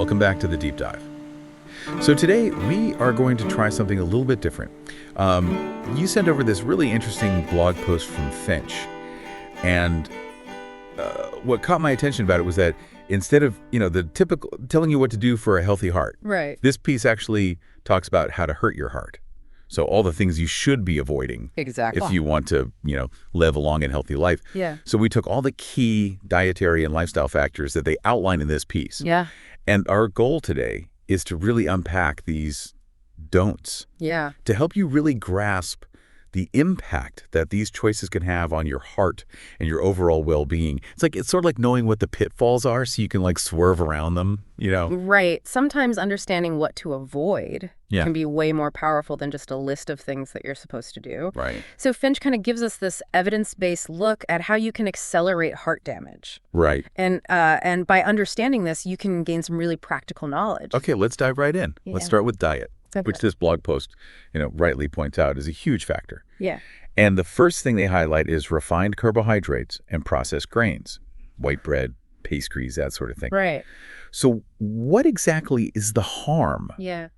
welcome back to the deep dive. So today we are going to try something a little bit different. You sent over this really interesting blog post from Finch, and what caught my attention about it was that instead of, the typical telling you what to do for a healthy heart, right, this piece actually talks about how to hurt your heart. So all the things you should be avoiding exactly, if you want to, live a long and healthy life. Yeah. So we took all the key dietary and lifestyle factors that they outline in this piece. Yeah. And our goal today is to really unpack these don'ts. Yeah. To help you really grasp the impact that these choices can have on your heart and your overall well-being. It's sort of like knowing what the pitfalls are so you can swerve around them, Right. Sometimes understanding what to avoid can be way more powerful than just a list of things that you're supposed to do. Right. So Finch kind of gives us this evidence-based look at how you can accelerate heart damage. Right. And by understanding this, you can gain some really practical knowledge. Okay, let's dive right in. Yeah. Let's start with diet. Okay. Which this blog post, rightly points out is a huge factor. Yeah. And the first thing they highlight is refined carbohydrates and processed grains, white bread, pastries, that sort of thing. Right. So what exactly is the harm? Yeah.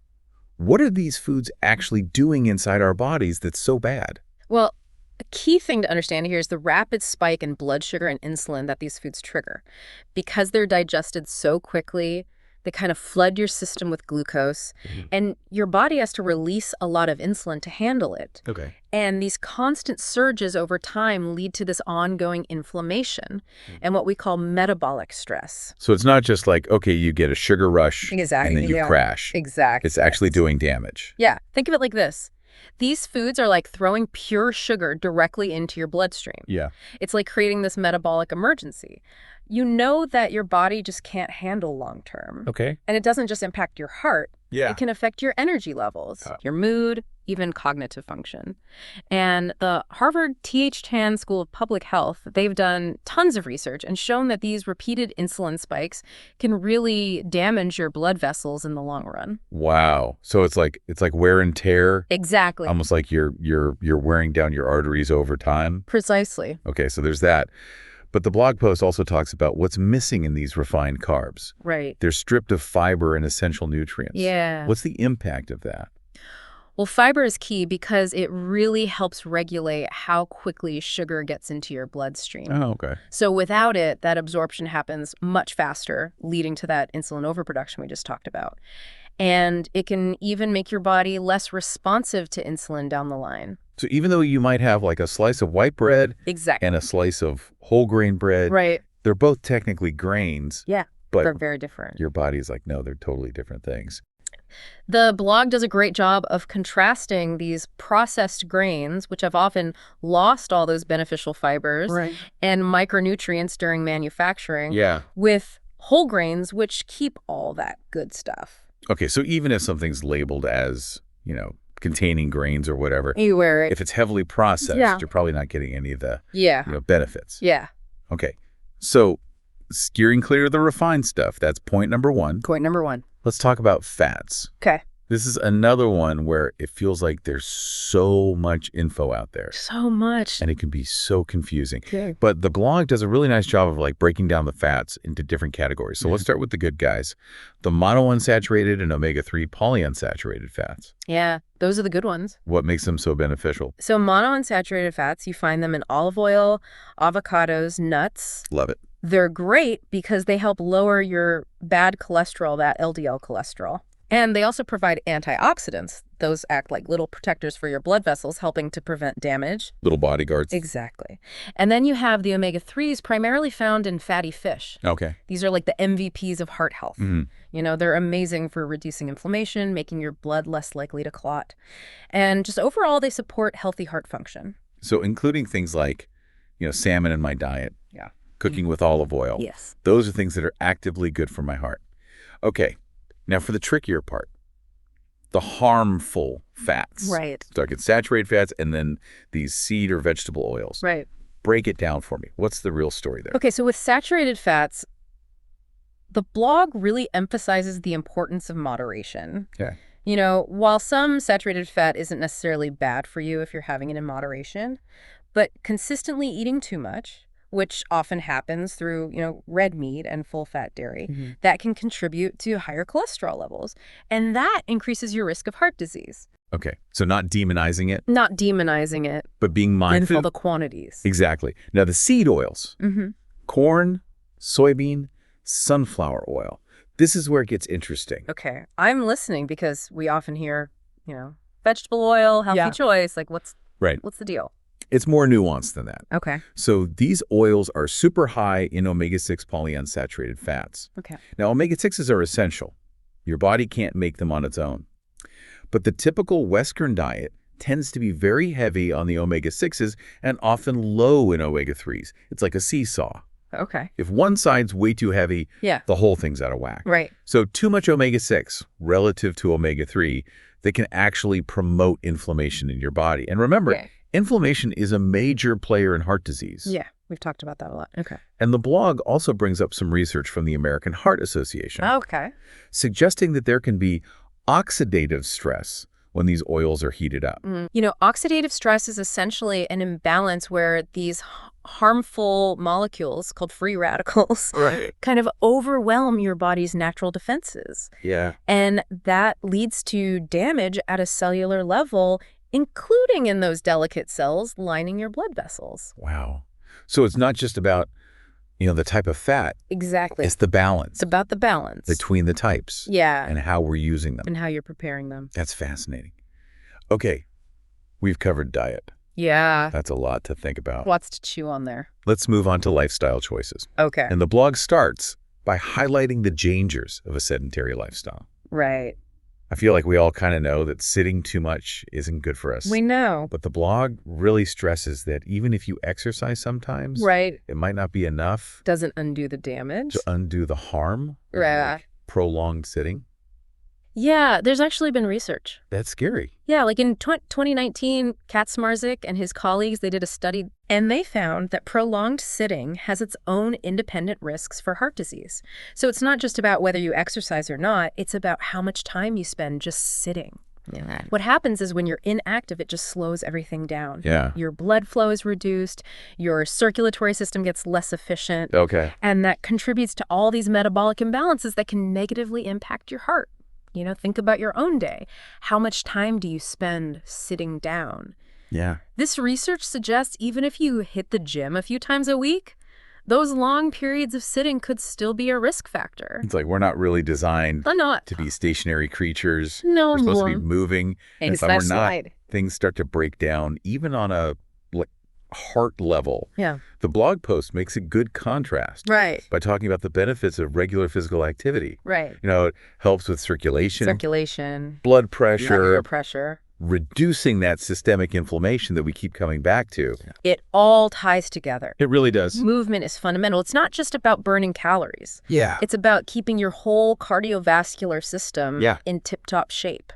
What are these foods actually doing inside our bodies that's so bad? Well, a key thing to understand here is the rapid spike in blood sugar and insulin that these foods trigger. Because they're digested so quickly, they kind of flood your system with glucose, and your body has to release a lot of insulin to handle it. Okay. And these constant surges over time lead to this ongoing inflammation and what we call metabolic stress. So it's not just okay, you get a sugar rush Exactly. and then you crash. Exactly. It's actually doing damage. Yeah. Think of it like this. These foods are like throwing pure sugar directly into your bloodstream. Yeah. It's like creating this metabolic emergency. You know that your body just can't handle long term. Okay. And it doesn't just impact your heart. Yeah. It can affect your energy levels, your mood, even cognitive function. And the Harvard T.H. Chan School of Public Health, they've done tons of research and shown that these repeated insulin spikes can really damage your blood vessels in the long run. Wow. So it's like wear and tear. Exactly. Almost like you're wearing down your arteries over time. Precisely. Okay, so there's that. But the blog post also talks about what's missing in these refined carbs. Right. They're stripped of fiber and essential nutrients. Yeah. What's the impact of that? Well, fiber is key because it really helps regulate how quickly sugar gets into your bloodstream. Oh, okay. So without it, that absorption happens much faster, leading to that insulin overproduction we just talked about. And it can even make your body less responsive to insulin down the line. So even though you might have a slice of white bread Exactly. and a slice of whole grain bread, Right. they're both technically grains. Yeah, but they're very different. Your body's no, they're totally different things. The blog does a great job of contrasting these processed grains, which have often lost all those beneficial fibers and micronutrients during manufacturing, with whole grains, which keep all that good stuff. Okay, so even if something's labeled as, containing grains or whatever, You wear it. if it's heavily processed, you're probably not getting any of the benefits. Yeah. Okay, so steering clear of the refined stuff, that's point number one. Point number one. Let's talk about fats. Okay. This is another one where it feels like there's so much info out there. So much. And it can be so confusing. Okay. But the blog does a really nice job of breaking down the fats into different categories. So let's start with the good guys. The monounsaturated and omega-3 polyunsaturated fats. Yeah, those are the good ones. What makes them so beneficial? So monounsaturated fats, you find them in olive oil, avocados, nuts. Love it. They're great because they help lower your bad cholesterol, that LDL cholesterol. And they also provide antioxidants. Those act like little protectors for your blood vessels, helping to prevent damage. Little bodyguards. Exactly. And then you have the omega-3s primarily found in fatty fish. Okay. These are like the MVPs of heart health. They're amazing for reducing inflammation, making your blood less likely to clot. And just overall, they support healthy heart function. So including things like, salmon in my diet. Yeah. Cooking with olive oil. Yes. Those are things that are actively good for my heart. Okay. Now for the trickier part, the harmful fats. Right. So I get saturated fats and then these seed or vegetable oils. Right. Break it down for me. What's the real story there? Okay, so with saturated fats, the blog really emphasizes the importance of moderation. Okay. While some saturated fat isn't necessarily bad for you if you're having it in moderation, but consistently eating too much, which often happens through, red meat and full-fat dairy, that can contribute to higher cholesterol levels. And that increases your risk of heart disease. Okay, so not demonizing it, Not demonizing it, but being mindful. mindful the quantities. Exactly. Now, the seed oils, Mm-hmm. corn, soybean, sunflower oil. This is where it gets interesting. Okay, I'm listening because we often hear, vegetable oil, healthy choice. Like, what's the deal? It's more nuanced than that. Okay. So these oils are super high in omega-6 polyunsaturated fats. Okay. Now, omega-6s are essential. Your body can't make them on its own. But the typical Western diet tends to be very heavy on the omega-6s and often low in omega-3s. It's like a seesaw. Okay. If one side's way too heavy, the whole thing's out of whack. Right. So too much omega-6 relative to omega-3, they can actually promote inflammation in your body. And remember, inflammation is a major player in heart disease. Yeah, we've talked about that a lot. Okay. And the blog also brings up some research from the American Heart Association. Okay. Suggesting that there can be oxidative stress when these oils are heated up. Oxidative stress is essentially an imbalance where these harmful molecules called free radicals kind of overwhelm your body's natural defenses. Yeah. And that leads to damage at a cellular level, including in those delicate cells lining your blood vessels. Wow. So it's not just about, the type of fat. Exactly. It's the balance. It's about the balance. Between the types. Yeah. And how we're using them. And how you're preparing them. That's fascinating. Okay. We've covered diet. Yeah. That's a lot to think about. Lots to chew on there. Let's move on to lifestyle choices. Okay. And the blog starts by highlighting the dangers of a sedentary lifestyle. Right. I feel like we all kind of know that sitting too much isn't good for us. We know. But the blog really stresses that even if you exercise sometimes, it might not be enough. Doesn't undo the damage. To undo the harm. Right. Like prolonged sitting. Yeah, there's actually been research. That's scary. Yeah, like in 2019, Kaczmarzyk and his colleagues, they did a study, and they found that prolonged sitting has its own independent risks for heart disease. So it's not just about whether you exercise or not, it's about how much time you spend just sitting. Yeah. What happens is when you're inactive, it just slows everything down. Yeah. Your blood flow is reduced, your circulatory system gets less efficient. Okay. And that contributes to all these metabolic imbalances that can negatively impact your heart. Think about your own day. How much time do you spend sitting down? Yeah. This research suggests even if you hit the gym a few times a week, those long periods of sitting could still be a risk factor. It's like we're not really designed to be stationary creatures. No, we're supposed to be moving. And if we're not, things start to break down, even on a heart level. Yeah. The blog post makes a good contrast. Right. By talking about the benefits of regular physical activity. Right. It helps with circulation. Blood pressure. pressure. Reducing that systemic inflammation that we keep coming back to. It all ties together. It really does. Movement is fundamental. It's not just about burning calories. Yeah. It's about keeping your whole cardiovascular system in tip-top shape.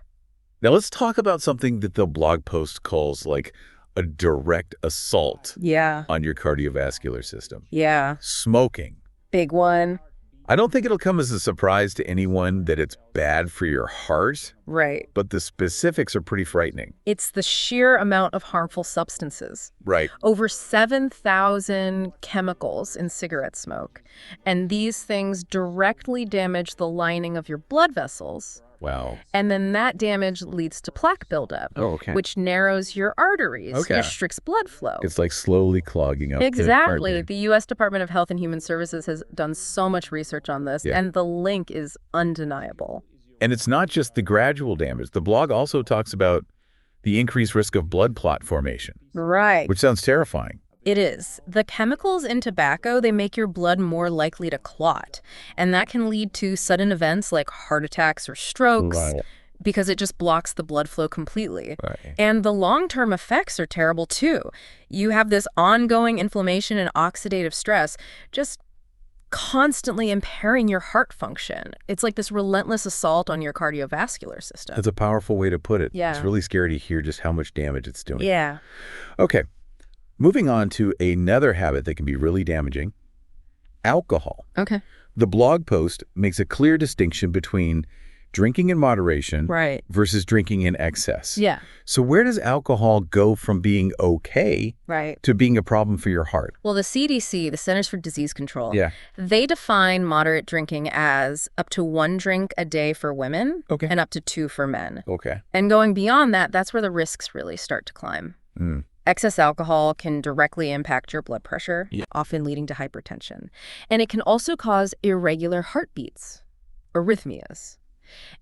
Now let's talk about something that the blog post calls like a direct assault on your cardiovascular system. Yeah. Smoking. Big one. I don't think it'll come as a surprise to anyone that it's bad for your heart. Right. But the specifics are pretty frightening. It's the sheer amount of harmful substances. Right. Over 7,000 chemicals in cigarette smoke. And these things directly damage the lining of your blood vessels. Wow. And then that damage leads to plaque buildup, which narrows your arteries, restricts blood flow. It's like slowly clogging up. Exactly. The U.S. Department of Health and Human Services has done so much research on this, and the link is undeniable. And it's not just the gradual damage. The blog also talks about the increased risk of blood clot formation. Right. Which sounds terrifying. It is. The chemicals in tobacco, they make your blood more likely to clot. And that can lead to sudden events like heart attacks or strokes because it just blocks the blood flow completely. Right. And the long-term effects are terrible too. You have this ongoing inflammation and oxidative stress just constantly impairing your heart function. It's like this relentless assault on your cardiovascular system. That's a powerful way to put it. Yeah. It's really scary to hear just how much damage it's doing. Yeah. Okay. Moving on to another habit that can be really damaging, alcohol. Okay. The blog post makes a clear distinction between drinking in moderation Right. versus drinking in excess. Yeah. So where does alcohol go from being okay Right. to being a problem for your heart? Well, the CDC, the Centers for Disease Control, Yeah. they define moderate drinking as up to 1 drink a day for women Okay. and up to 2 for men. Okay. And going beyond that, that's where the risks really start to climb. Mm. Excess alcohol can directly impact your blood pressure, Yeah. often leading to hypertension. And it can also cause irregular heartbeats, arrhythmias.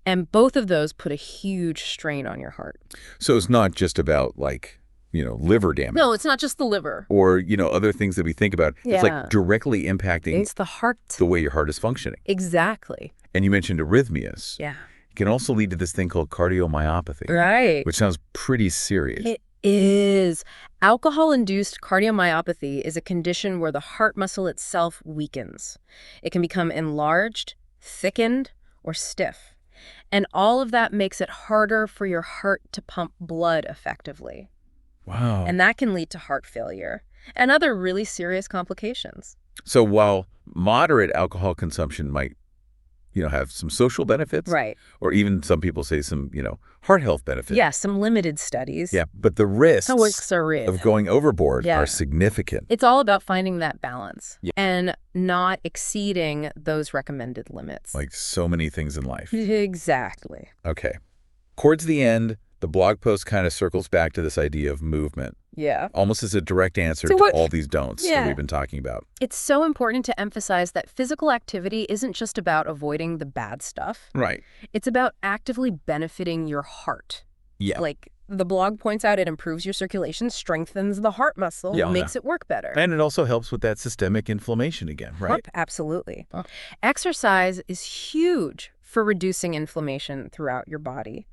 And both of those put a huge strain on your heart. So it's not just about like, liver damage. No, it's not just the liver. Or, other things that we think about. It's Yeah. like directly impacting It's the heart. the way your heart is functioning. Exactly. And you mentioned arrhythmias. Yeah. It can also lead to this thing called cardiomyopathy. Right. Which sounds pretty serious. It is. Alcohol-induced cardiomyopathy is a condition where the heart muscle itself weakens. It can become enlarged, thickened, or stiff. And all of that makes it harder for your heart to pump blood effectively. Wow. And that can lead to heart failure and other really serious complications. So while moderate alcohol consumption might, have some social benefits. Right. Or even some people say some, heart health benefits. Yeah, some limited studies. Yeah, but the risks of going overboard are significant. It's all about finding that balance Yeah. and not exceeding those recommended limits. Like so many things in life. Exactly. Okay. Towards the end, the blog post kind of circles back to this idea of movement, Yeah. almost as a direct answer So to what- all these don'ts that Yeah. we've been talking about. It's so important to emphasize that physical activity isn't just about avoiding the bad stuff. Right. It's about actively benefiting your heart. Yeah. Like the blog points out, it improves your circulation, strengthens the heart muscle, Yeah, makes it work better. And it also helps with that systemic inflammation again, right? Absolutely. Huh. Exercise is huge for reducing inflammation throughout your body.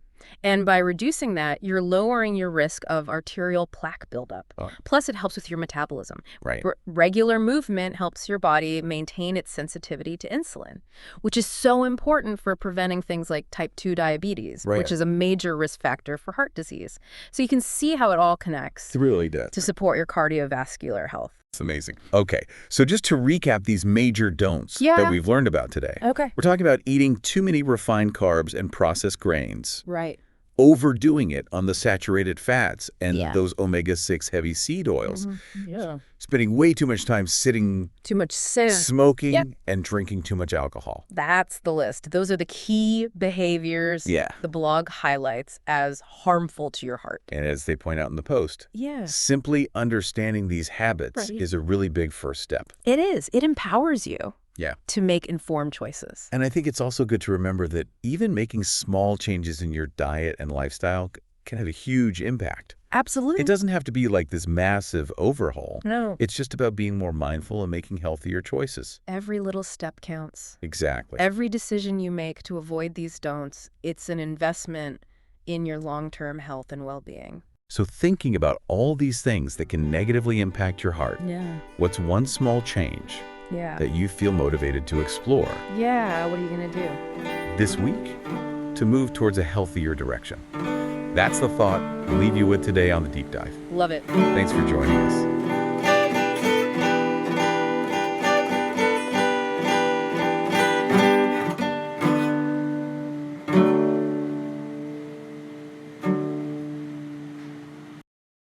And by reducing that, you're lowering your risk of arterial plaque buildup. Oh. Plus, it helps with your metabolism. Right. Regular movement helps your body maintain its sensitivity to insulin, which is so important for preventing things like type 2 diabetes, Right. which is a major risk factor for heart disease. So you can see how it all connects It really does. to support your cardiovascular health. It's amazing. Okay, so just to recap these major don'ts Yeah. that we've learned about today. Okay. We're talking about eating too many refined carbs and processed grains, Right. overdoing it on the saturated fats and Yeah. those omega-6 heavy seed oils, Yeah. spending way too much time sitting, Too much sin. smoking, Yep. and drinking too much alcohol. That's the list. Those are the key behaviors Yeah. the blog highlights as harmful to your heart. And as they point out in the post, Yeah. simply understanding these habits Right. is a really big first step. It is. It empowers you Yeah. to make informed choices. And I think it's also good to remember that even making small changes in your diet and lifestyle can have a huge impact. Absolutely. It doesn't have to be like this massive overhaul. No. It's just about being more mindful and making healthier choices. Every little step counts. Exactly. Every decision you make to avoid these don'ts, it's an investment in your long-term health and well-being. So thinking about all these things that can negatively impact your heart, Yeah. what's one small change Yeah. that you feel motivated to explore Yeah. What are you going to do? this week to move towards a healthier direction? That's the thought we'll leave you with today on The Deep Dive. Love it. Thanks for joining us.